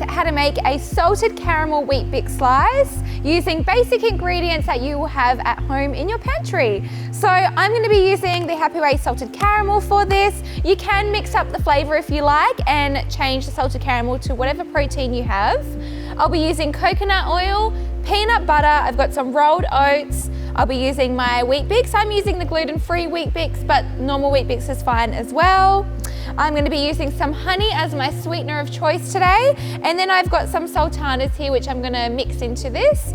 how to make a salted caramel Weetbix slice using basic ingredients that you will have at home in your pantry. So I'm going to be using the Happy Way salted caramel for this. You can mix up the flavor if you like and change the salted caramel to whatever protein you have. I'll be using coconut oil, peanut butter, I've got some rolled oats, I'll be using my Weetbix. I'm using the gluten-free Weetbix, but normal Weetbix is fine as well. I'm going to be using some honey as my sweetener of choice today. And then I've got some sultanas here, which I'm going to mix into this.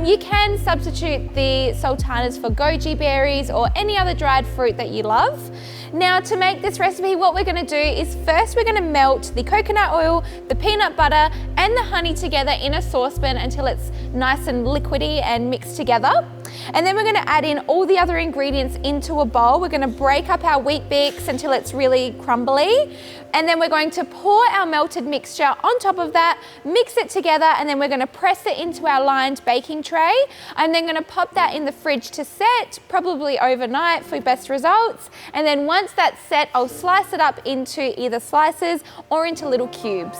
You can substitute the sultanas for goji berries or any other dried fruit that you love. Now, to make this recipe, what we're going to do is first we're going to melt the coconut oil, the peanut butter, and the honey together in a saucepan until it's nice and liquidy and mixed together. And then we're going to add in all the other ingredients into a bowl. We're going to break up our Weetbix until it's really crumbly. And then we're going to pour our melted mixture on top of that, mix it together, and then we're going to press it into our lined baking tray. I'm then going to pop that in the fridge to set, probably overnight for best results. And then once that's set, I'll slice it up into either slices or into little cubes.